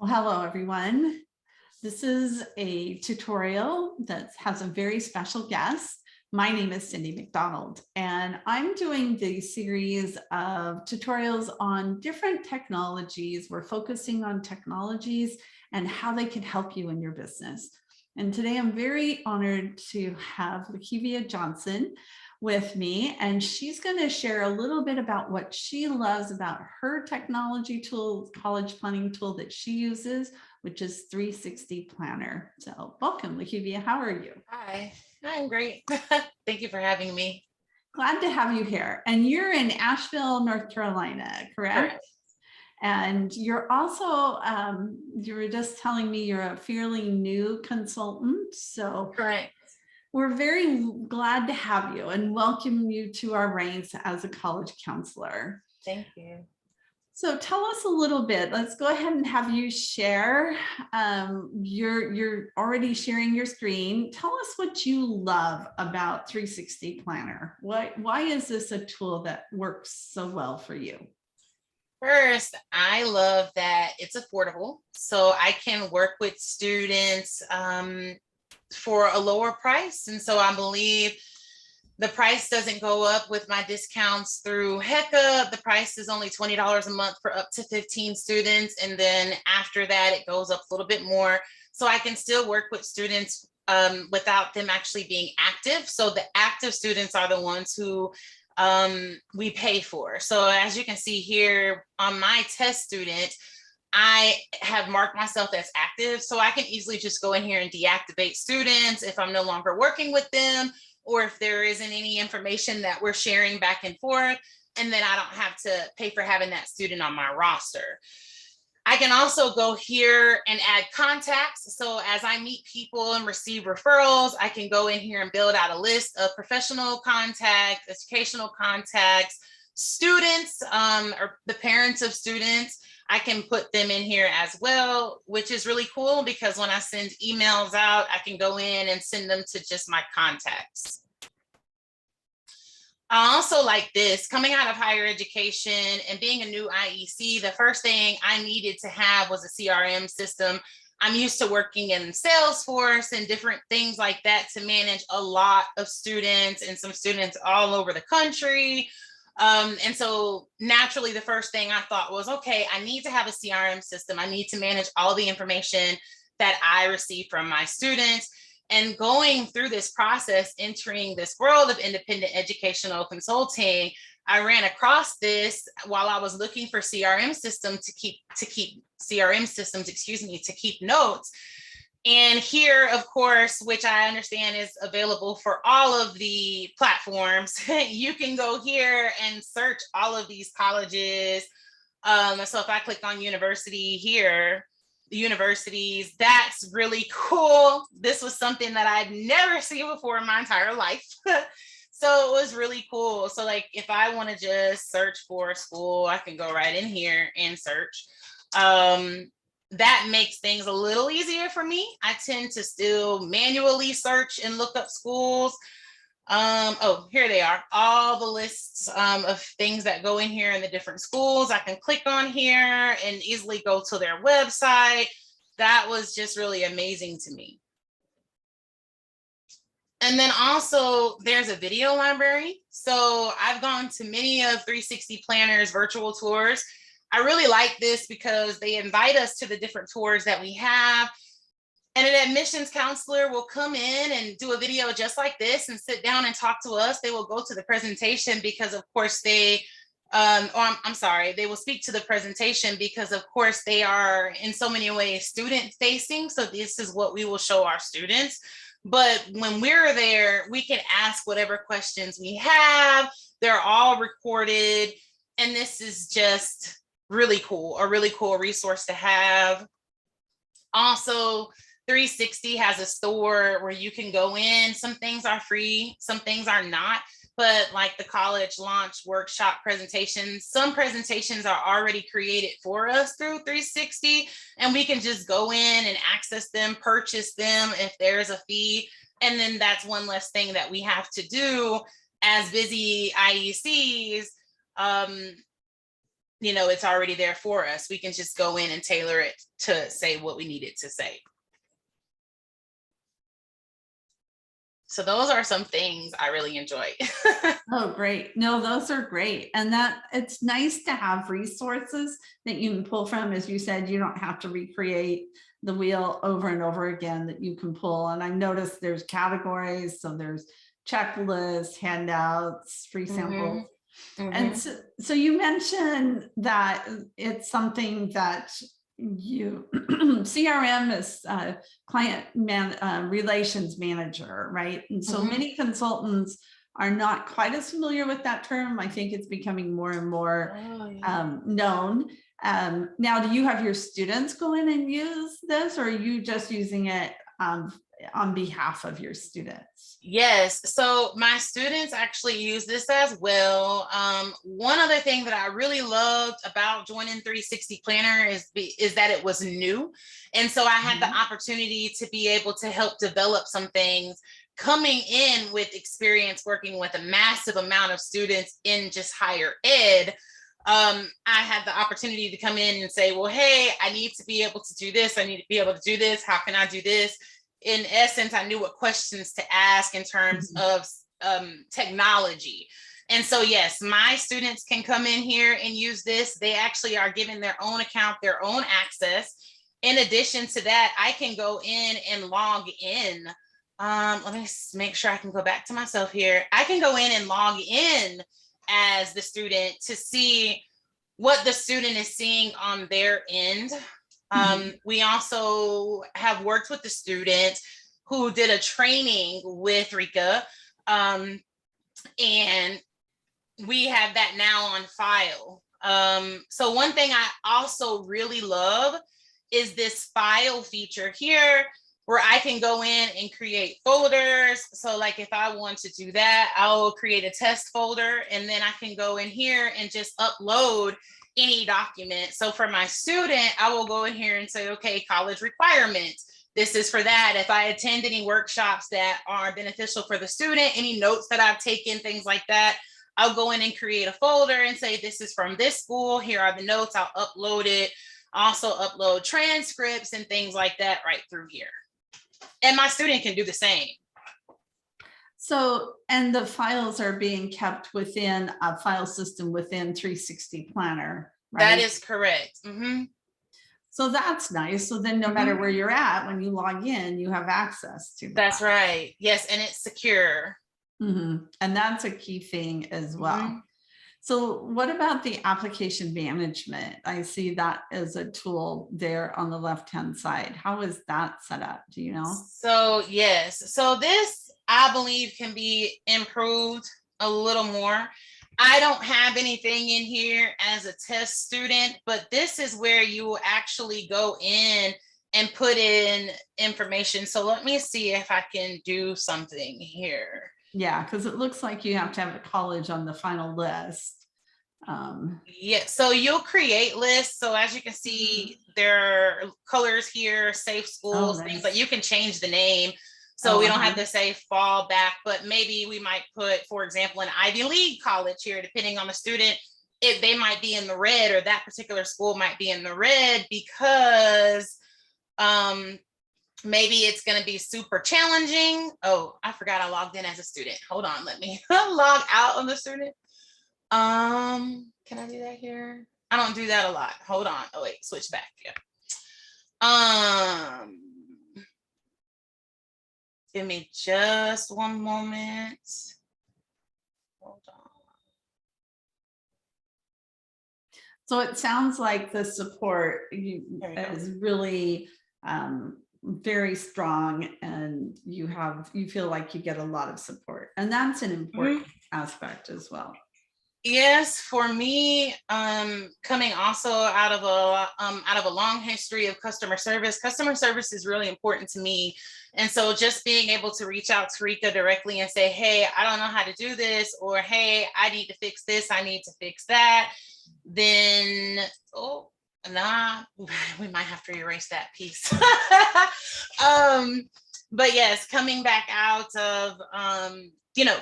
Well, hello, everyone. This is a tutorial that has a very special guest. My name is Cindy McDonald, and I'm doing the series of tutorials on different technologies. We're focusing on technologies and how they can help you in your business. And today I'm very honored to have Lakievia Johnson with me, and she's going to share a little bit about what she loves about her technology tool, college planning tool that she uses, which is 360 Planner. So welcome, Lakievia. How are you? Hi, I'm great. Thank you for having me. Glad to have you here. And you're in Asheville, North Carolina, correct? Correct. And you're also, you were just telling me you're a fairly new consultant. So Correct. we're very glad to have you and welcome you to our ranks as a college counselor. Thank you. So tell us a little bit. Let's go ahead and have you share. You're already sharing your screen. Tell us what you love about 360 Planner. Why is this a tool that works so well for you? First, I love that it's affordable. So I can work with students for a lower price. And so I believe the price doesn't go up with my discounts through HECA. The price is only $20 a month for up to 15 students. And then after that, it goes up a little bit more. So I can still work with students without them actually being active. So the active students are the ones who we pay for. So as you can see here on my test student, I have marked myself as active, so I can easily just go in here and deactivate students if I'm no longer working with them, or if there isn't any information that we're sharing back and forth, and then I don't have to pay for having that student on my roster. I can also go here and add contacts. So as I meet people and receive referrals, I can go in here and build out a list of professional contacts, educational contacts, students, or the parents of students. I can put them in here as well, which is really cool because when I send emails out, I can go in and send them to just my contacts. I also like this, coming out of higher education and being a new IEC, the first thing I needed to have was a CRM system. I'm used to working in Salesforce and different things like that to manage a lot of students and some students all over the country. And so naturally, the first thing I thought was, okay, I need to have a CRM system. I need to manage all the information that I receive from my students. And going through this process, entering this world of independent educational consulting, I ran across this while I was looking for CRM system to keep CRM systems, to keep notes. And here, of course, which I understand is available for all of the platforms, you can go here and search all of these colleges. So if I click on university here, the universities, that's really cool. This was something that I'd never seen before in my entire life. So it was really cool. So like if I want to just search for a school, I can go right in here and search. That makes things a little easier for me. I tend to still manually search and look up schools. Oh, here they are, all the lists of things that go in here in the different schools. I can click on here and easily go to their website. That was just really amazing to me. And then also there's a video library. So I've gone to many of 360 Planner's virtual tours. I really like this because they invite us to the different tours that we have. And an admissions counselor will come in and do a video just like this and sit down and talk to us. They will go to the presentation because of course they, they will speak to the presentation because of course they are in so many ways student facing. So this is what we will show our students. But when we're there, we can ask whatever questions we have. They're all recorded. And this is just really cool, a really cool resource to have. Also, 360 has a store where you can go in. Some things are free, some things are not. But like the college launch workshop presentations, some presentations are already created for us through 360, and we can just go in and access them, purchase them if there's a fee. And then that's one less thing that we have to do as busy IECs. you know, it's already there for us. We can just go in and tailor it to say what we need it to say. So those are some things I really enjoy. Oh, great. No, those are great. And that it's nice to have resources that you can pull from. As you said, you don't have to recreate the wheel over and over again, that you can pull. And I noticed there's categories. So there's checklists, handouts, free samples. And so you mentioned that it's something that you CRM is client relations manager, right? And so many consultants are not quite as familiar with that term. I think it's becoming more and more known. Now, do you have your students go in and use this, or are you just using it on behalf of your students? Yes, so my students actually use this as well. One other thing that I really loved about joining 360 Planner is that it was new. And so I had the opportunity to be able to help develop some things, coming in with experience working with a massive amount of students in just higher ed. I had the opportunity to come in and say, well, hey, I need to be able to do this. I need to be able to do this. How can I do this? In essence, I knew what questions to ask in terms of technology. And so, yes, my students can come in here and use this. They actually are given their own account, their own access. In addition to that, I can go in and log in. Let me make sure I can go back to myself here. I can go in and log in as the student to see what the student is seeing on their end. We also have worked with the student who did a training with Rika, and we have that now on file. So one thing I also really love is this file feature here, where I can go in and create folders. So like if I want to do that, I'll create a test folder, and then I can go in here and just upload any document. So for my student, I will go in here and say, okay, college requirements. This is for that. If I attend any workshops that are beneficial for the student, any notes that I've taken, things like that, I'll go in and create a folder and say, this is from this school. Here are the notes. I'll upload it. Also upload transcripts and things like that right through here. And my student can do the same. So, and the files are being kept within a file system within 360 Planner, right? That is correct. So that's nice. So then no matter where you're at, when you log in, you have access to that. That's right. Yes, and it's secure. And that's a key thing as well. So what about the application management? I see that as a tool there on the left-hand side. How is that set up? Do you know? So yes, so this I believe can be improved a little more. I don't have anything in here as a test student, but this is where you will actually go in and put in information. So let me see if I can do something here. Yeah, because it looks like you have to have a college on the final list. Yeah, so you'll create lists. So as you can see, there are colors here, safe schools, things like you can change the name. So we don't have to say fall back, but maybe we might put, for example, an Ivy League college here, depending on the student. If they might be in the red, or that particular school might be in the red because maybe it's going to be super challenging. Oh, I forgot I logged in as a student. Hold on, let me log out on the student. Can I do that here? I don't do that a lot. Hold on. Oh wait, switch back. Yeah. Give me just one moment. Hold on. So it sounds like the support is really very strong, and you feel like you get a lot of support, and that's an important aspect as well. Yes, for me, coming also out of a long history of customer service is really important to me. And so just being able to reach out to Rika directly and say, hey, I don't know how to do this, or hey, I need to fix this, I need to fix that, then, oh, nah, we might have to erase that piece. But yes, coming back out of,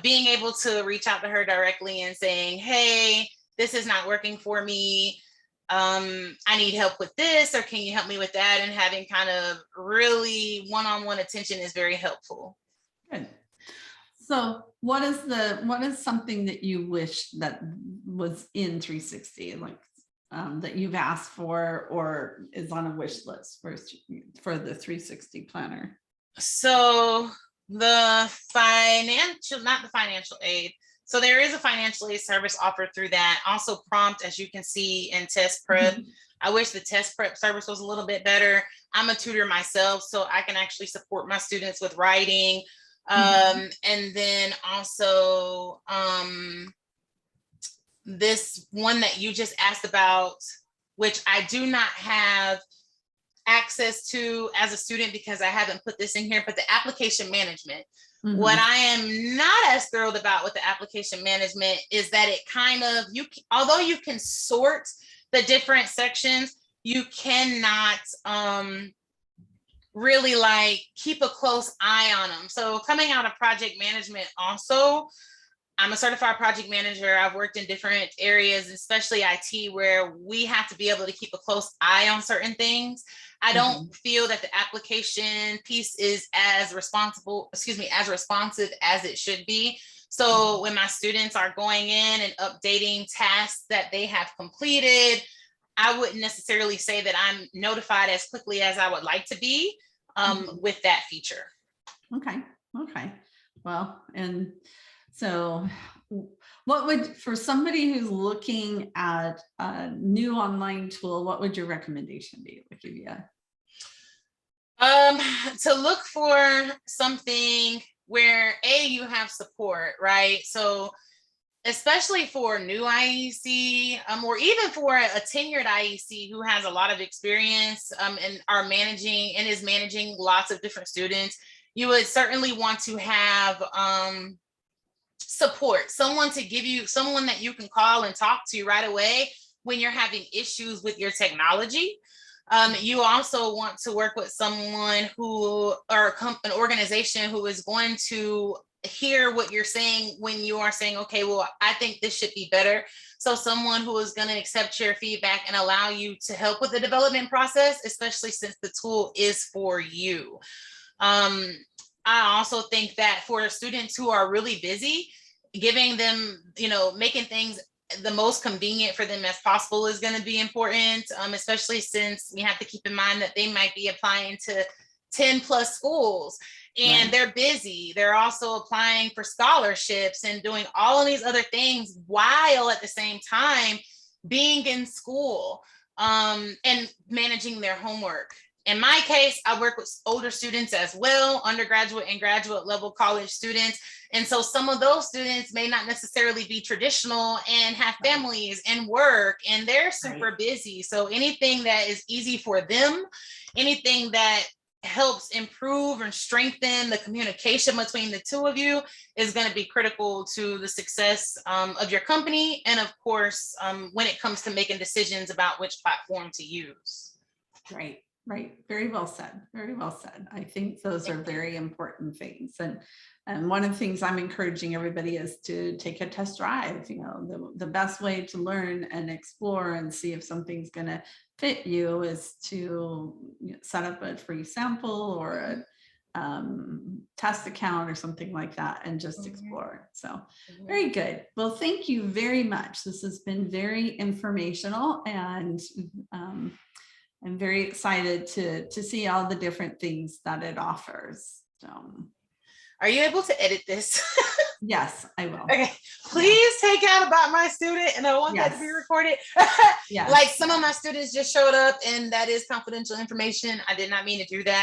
being able to reach out to her directly and saying, hey, this is not working for me. I need help with this, or can you help me with that? And having kind of really one-on-one attention is very helpful. Good. So what is something that you wish that was in 360, like that you've asked for or is on a wish list for the 360 planner? So the financial, not the financial aid. So there is a financial aid service offered through that. Also prompt, as you can see in test prep. Mhm. I wish the test prep service was a little bit better. I'm a tutor myself, so I can actually support my students with writing. And then also this one that you just asked about, which I do not have access to as a student because I haven't put this in here, but the application management. What I am not as thrilled about with the application management is that it kind of, although you can sort the different sections, you cannot really like keep a close eye on them. So coming out of project management also, I'm a certified project manager. I've worked in different areas, especially IT, where we have to be able to keep a close eye on certain things. I don't feel that the application piece is as responsive as it should be. So when my students are going in and updating tasks that they have completed, I wouldn't necessarily say that I'm notified as quickly as I would like to be with that feature. Okay. Well, and so what would, for somebody who's looking at a new online tool, what would your recommendation be, Lakievia? To look for something where you have support, right? So especially for new IEC, or even for a tenured IEC who has a lot of experience and is managing lots of different students, you would certainly want to have support, someone that you can call and talk to right away when you're having issues with your technology. You also want to work with someone an organization who is going to hear what you're saying when you are saying, okay, well, I think this should be better. So someone who is going to accept your feedback and allow you to help with the development process, especially since the tool is for you. I also think that for students who are really busy, giving them, making things the most convenient for them as possible is going to be important, especially since we have to keep in mind that they might be applying to 10 plus schools and they're busy. They're also applying for scholarships and doing all of these other things while at the same time being in school and managing their homework. In my case, I work with older students as well, undergraduate and graduate level college students. And so some of those students may not necessarily be traditional and have families and work, and they're super busy. So anything that is easy for them, anything that helps improve and strengthen the communication between the two of you is going to be critical to the success of your company. And of course, when it comes to making decisions about which platform to use. Right. Very well said. I think those are very important things. And one of the things I'm encouraging everybody is to take a test drive. The best way to learn and explore and see if something's going to fit you is to set up a free sample or a test account or something like that and just explore. So very good. Well, thank you very much. This has been very informational, and I'm very excited to see all the different things that it offers. So, are you able to edit this? Yes, I will. Okay, please take out about my student, and I want that to be recorded. Like some of my students just showed up, and that is confidential information. I did not mean to do that.